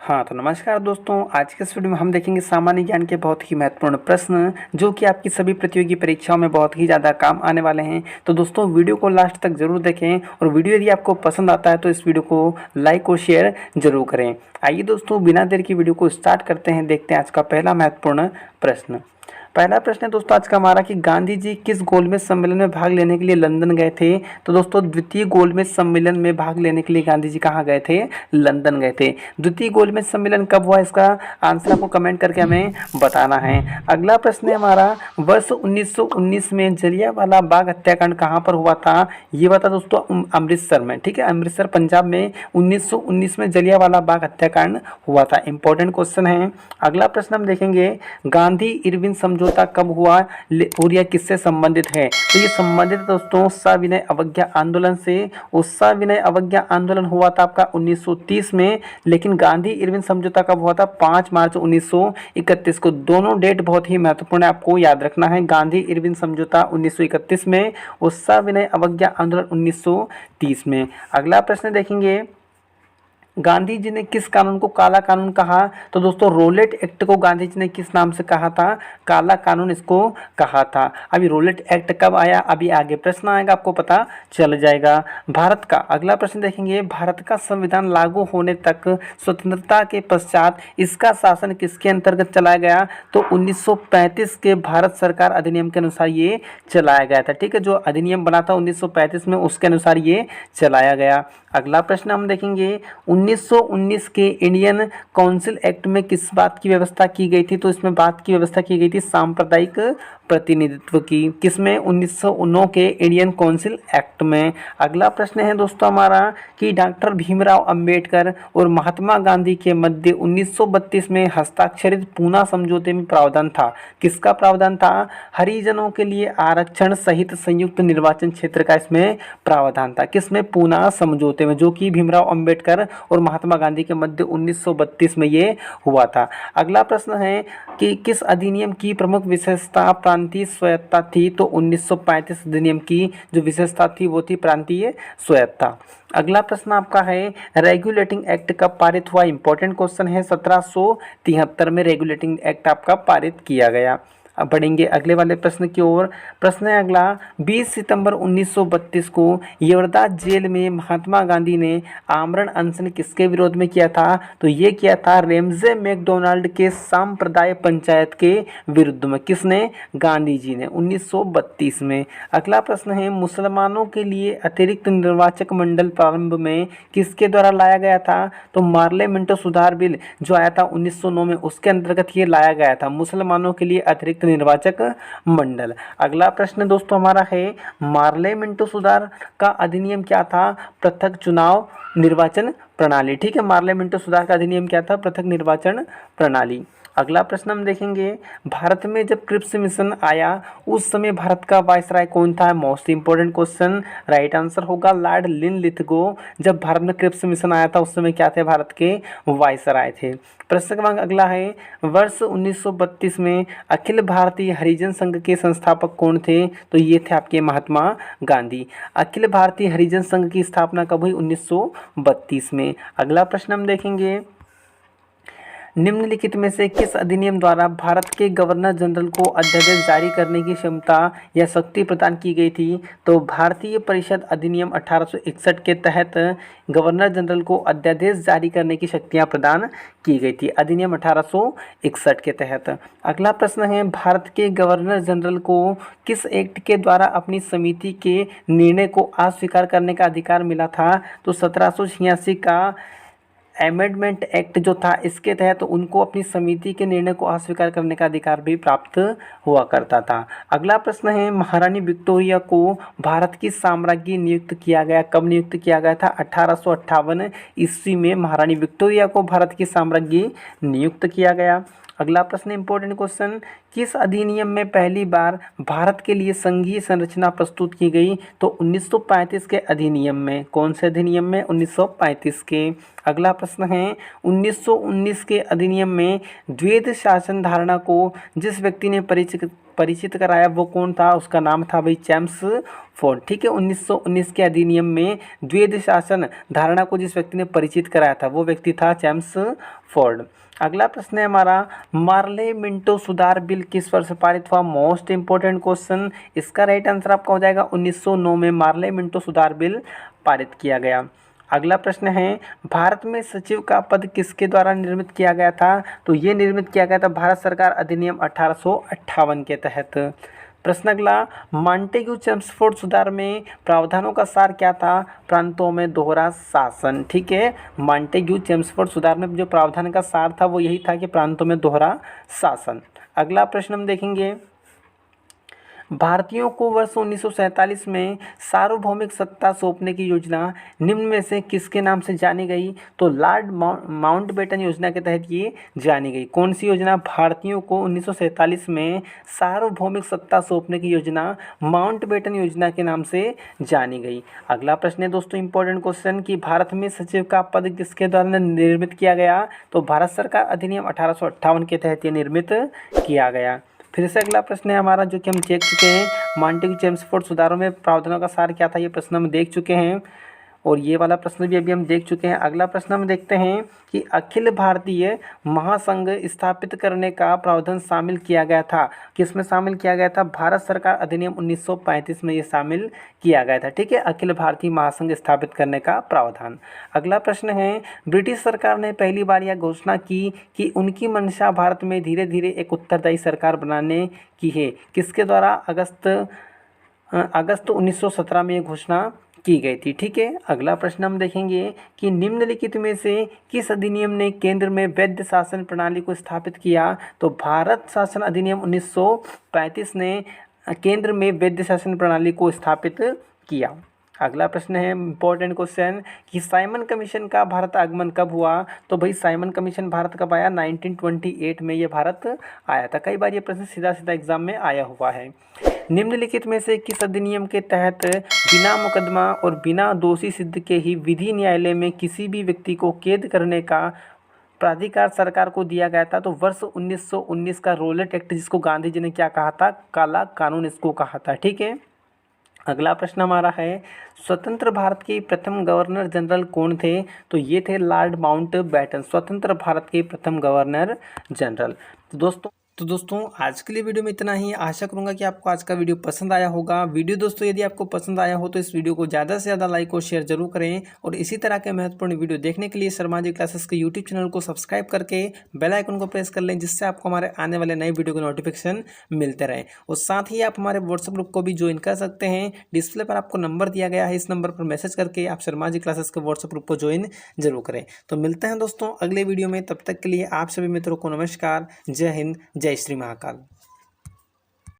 हाँ तो नमस्कार दोस्तों, आज के इस वीडियो में हम देखेंगे सामान्य ज्ञान के बहुत ही महत्वपूर्ण प्रश्न जो कि आपकी सभी प्रतियोगी परीक्षाओं में बहुत ही ज़्यादा काम आने वाले हैं। तो दोस्तों वीडियो को लास्ट तक जरूर देखें और वीडियो यदि आपको पसंद आता है तो इस वीडियो को लाइक और शेयर जरूर करें। आइए दोस्तों, बिना देर की वीडियो को स्टार्ट करते हैं। देखते हैं आज का पहला महत्वपूर्ण प्रश्न। पहला प्रश्न है दोस्तों आज का हमारा कि गांधी जी किस गोलमेज सम्मेलन में भाग लेने के लिए लंदन गए थे। तो दोस्तों द्वितीय गोलमेज सम्मेलन में भाग लेने के लिए गांधी जी कहाँ गए थे? लंदन गए थे। द्वितीय गोलमेज सम्मेलन कब हुआ, इसका आंसर आपको कमेंट करके हमें बताना है। अगला प्रश्न है हमारा, वर्ष 1919 में जलियांवाला बाग हत्याकांड कहाँ पर हुआ था? ये बता दोस्तों अमृतसर में। ठीक है, अमृतसर पंजाब में 1919 में जलियांवाला बाग हत्याकांड हुआ था। इंपॉर्टेंट क्वेश्चन है। अगला प्रश्न हम देखेंगे, गांधी इरविन समझौता कब हुआ और यह किससे संबंधित है? तो ये संबंधित दोस्तों सविनय अवज्ञा आंदोलन से। उस सविनय अवज्ञा आंदोलन हुआ था आपका 1930 में, लेकिन गांधी इरविन समझौता कब हुआ था? 5 मार्च 1931 को। दोनों डेट बहुत ही महत्वपूर्ण है, आपको याद रखना है। गांधी इरविन समझौता 1931 में और सविनय अवज्ञा आंदोलन 1930 में। अगला प्रश्न देखेंगे, गांधी जी ने किस कानून को काला कानून कहा? तो दोस्तों रोलेट एक्ट को गांधी जी ने किस नाम से कहा था? काला कानून इसको कहा था। अभी रोलेट एक्ट कब आया, अभी आगे प्रश्न आएगा, आपको पता चल जाएगा। भारत का अगला प्रश्न देखेंगे, भारत का संविधान लागू होने तक स्वतंत्रता के पश्चात इसका शासन किसके अंतर्गत चलाया गया? तो 1935 के भारत सरकार अधिनियम के अनुसार ये चलाया गया था। ठीक है, जो अधिनियम बना था 1935 में उसके अनुसार ये चलाया गया। अगला प्रश्न हम देखेंगे, 1919 के इंडियन काउंसिल एक्ट में किस बात की व्यवस्था की गई थी? तो इसमें बात की व्यवस्था की गई थी सांप्रदायिक प्रतिनिधित्व की। किसमें? 1909 के इंडियन काउंसिल एक्ट में। अगला प्रश्न है दोस्तों हमारा कि डॉक्टर भीमराव अंबेडकर और महात्मा गांधी के मध्य 1932 में हस्ताक्षरित पूना समझौते में प्रावधान था। किसका प्रावधान था? हरिजनों के लिए आरक्षण सहित संयुक्त निर्वाचन क्षेत्र का इसमें प्रावधान था। किसमें? पूना समझौते में, जो कि भीमराव अंबेडकर और महात्मा गांधी के मध्य 1932 में ये हुआ था। अगला प्रश्न है कि किस अधिनियम की प्रमुख विशेषता प्रांतीय स्वायत्तता थी? तो 1935 अधिनियम की जो विशेषता थी वो थी प्रांतीय स्वायत्तता। अगला प्रश्न आपका है, रेगुलेटिंग एक्ट कब पारित हुआ? इंपॉर्टेंट क्वेश्चन है। 1773 में रेगुलेटिंग एक्ट आपका पारित किया गया। अब बढ़ेंगे अगले वाले प्रश्न की ओर। प्रश्न है अगला, 20 सितंबर 1932 को यवरदा जेल में महात्मा गांधी ने आमरण अनशन किसके विरोध में किया था? तो ये किया था रेमजे मैकडोनाल्ड के सांप्रदाय पंचायत के विरुद्ध में। किसने? गांधी जी ने 1932 में। अगला प्रश्न है, मुसलमानों के लिए अतिरिक्त निर्वाचक मंडल प्रारंभ में किसके द्वारा लाया गया था? तो मार्ले मिंटो सुधार बिल जो आया था 1909 में, उसके अंतर्गत ये लाया गया था, मुसलमानों के लिए अतिरिक्त निर्वाचक मंडल। अगला प्रश्न दोस्तों हमारा है, मार्ले मिंटो सुधार का अधिनियम क्या था? पृथक चुनाव निर्वाचन प्रणाली। ठीक है, मार्ले मिंटो सुधार का अधिनियम क्या था? पृथक निर्वाचन प्रणाली। अगला प्रश्न हम देखेंगे, भारत में जब क्रिप्स मिशन आया उस समय भारत का वायसराय कौन था? Most important question. Right answer होगा लॉर्ड लिनलिथगो। जब भारत में क्रिप्स मिशन आया था उस समय क्या थे? भारत के वायसराय थे। प्रश्न क्रमांक अगला है, वर्ष 1932 में अखिल भारतीय हरिजन संघ के संस्थापक कौन थे? तो ये थे आपके महात्मा गांधी। अखिल भारतीय हरिजन संघ की स्थापना कब हुई? 1932 में। अगला प्रश्न हम देखेंगे, निम्नलिखित में से किस अधिनियम द्वारा भारत के गवर्नर जनरल को अध्यादेश जारी करने की क्षमता या शक्ति प्रदान की गई थी? तो भारतीय परिषद अधिनियम 1861 के तहत गवर्नर जनरल को अध्यादेश जारी करने की शक्तियां प्रदान की गई थी, अधिनियम 1861 के तहत। अगला प्रश्न है, भारत के गवर्नर जनरल को किस एक्ट के द्वारा अपनी समिति के निर्णय को अस्वीकार करने का अधिकार मिला था? तो 1786 का अमेंडमेंट एक्ट जो था, इसके तहत उनको अपनी समिति के निर्णय को अस्वीकार करने का अधिकार भी प्राप्त हुआ करता था। अगला प्रश्न है, महारानी विक्टोरिया को भारत की साम्राज्ञी नियुक्त किया गया, कब नियुक्त किया गया था? 1858 ईस्वी में महारानी विक्टोरिया को भारत की साम्राज्ञी नियुक्त किया गया। अगला प्रश्न इंपॉर्टेंट क्वेश्चन, किस अधिनियम में पहली बार भारत के लिए संघीय संरचना प्रस्तुत की गई? तो 1935 के अधिनियम में। कौन से अधिनियम में? 1935 के। अगला प्रश्न है, 1919 के अधिनियम में द्वैध शासन धारणा को जिस व्यक्ति ने परिचित कराया वो कौन था, उसका नाम था भाई चेम्स फोर्ड। ठीक है, 1919 के अधिनियम में द्वैध शासन धारणा को जिस व्यक्ति ने परिचित कराया था वो व्यक्ति था चेम्स फोर्ड। अगला प्रश्न है हमारा, मार्ले मिंटो सुधार बिल किस वर्ष पारित हुआ? Most important question. इसका राइट आंसर आपका हो जाएगा 1909 में मार्ले मिंटो सुधार बिल पारित किया गया। अगला प्रश्न है, भारत में सचिव का पद किसके द्वारा निर्मित किया गया था? तो ये निर्मित किया गया था भारत सरकार अधिनियम 1858 के तहत। प्रश्न अगला, मॉन्टेग्यू चेम्सफोर्ड सुधार में प्रावधानों का सार क्या था? प्रांतों में दोहरा शासन। ठीक है, मॉन्टेग्यू चेम्सफोर्ड सुधार में जो प्रावधान का सार था वो यही था कि प्रांतों में दोहरा शासन। अगला प्रश्न हम देखेंगे, भारतीयों को वर्ष 1947 में सार्वभौमिक सत्ता सौंपने की योजना निम्न में से किसके नाम से जानी गई? तो लॉर्ड माउंटबेटन योजना के तहत ये जानी गई। कौन सी योजना? भारतीयों को 1947 में सार्वभौमिक सत्ता सौंपने की योजना माउंटबेटन योजना के नाम से जानी गई। अगला प्रश्न है दोस्तों इंपॉर्टेंट क्वेश्चन कि भारत में सचिव का पद किसके द्वारा निर्मित किया गया? तो भारत सरकार अधिनियम 1858 के तहत ये निर्मित किया गया। फिर से अगला प्रश्न है हमारा जो कि हम देख चुके हैं, मॉन्टेग्यू चेम्सफोर्ड सुधारों में प्रावधानों का सार क्या था, ये प्रश्न हम देख चुके हैं और ये वाला प्रश्न भी अभी हम देख चुके हैं। अगला प्रश्न हम देखते हैं कि अखिल भारतीय महासंघ स्थापित करने का प्रावधान शामिल किया गया था। किसमें शामिल किया गया था? भारत सरकार अधिनियम 1935 में ये शामिल किया गया था। ठीक है, अखिल भारतीय महासंघ स्थापित करने का प्रावधान। अगला प्रश्न है, ब्रिटिश सरकार ने पहली बार यह घोषणा की कि उनकी मंशा भारत में धीरे धीरे एक उत्तरदायी सरकार बनाने की है। किसके द्वारा? अगस्त 1917 में यह घोषणा की गई थी। ठीक है, अगला प्रश्न हम देखेंगे कि निम्नलिखित में से किस अधिनियम ने केंद्र में वैध शासन प्रणाली को स्थापित किया? तो भारत शासन अधिनियम 1935 ने केंद्र में वैध शासन प्रणाली को स्थापित किया। अगला प्रश्न है इंपॉर्टेंट क्वेश्चन कि साइमन कमीशन का भारत आगमन कब हुआ? तो भाई साइमन कमीशन भारत कब आया? 1928 में ये भारत आया था। कई बार ये प्रश्न सीधा सीधा एग्जाम में आया हुआ है। निम्नलिखित में से किस अधिनियम के तहत बिना मुकदमा और बिना दोषी सिद्ध के ही विधि न्यायालय में किसी भी व्यक्ति को कैद करने का प्राधिकार सरकार को दिया गया था? तो वर्ष 1919 का रोलेट एक्ट, जिसको गांधी जी ने क्या कहा था? काला कानून इसको कहा था। ठीक है, अगला प्रश्न हमारा है, स्वतंत्र भारत के प्रथम गवर्नर जनरल कौन थे? तो ये थे लॉर्ड माउंटबेटन, स्वतंत्र भारत के प्रथम गवर्नर जनरल। तो दोस्तों आज के लिए वीडियो में इतना ही। आशा करूंगा कि आपको आज का वीडियो पसंद आया होगा। वीडियो दोस्तों यदि आपको पसंद आया हो तो इस वीडियो को ज़्यादा से ज़्यादा लाइक और शेयर जरूर करें और इसी तरह के महत्वपूर्ण वीडियो देखने के लिए शर्मा जी क्लासेस के यूट्यूब चैनल को सब्सक्राइब करके बेल आइकन को प्रेस कर लें, जिससे आपको हमारे आने वाले नए वीडियो के नोटिफिकेशन मिलते रहे। और साथ ही आप हमारे व्हाट्सएप ग्रुप को भी ज्वाइन कर सकते हैं। डिस्प्ले पर आपको नंबर दिया गया है, इस नंबर पर मैसेज करके आप शर्मा जी क्लासेस के व्हाट्सएप ग्रुप को ज्वाइन जरूर करें। तो मिलते हैं दोस्तों अगले वीडियो में, तब तक के लिए आप सभी मित्रों को नमस्कार। जय हिंद, जय श्री महाकाल।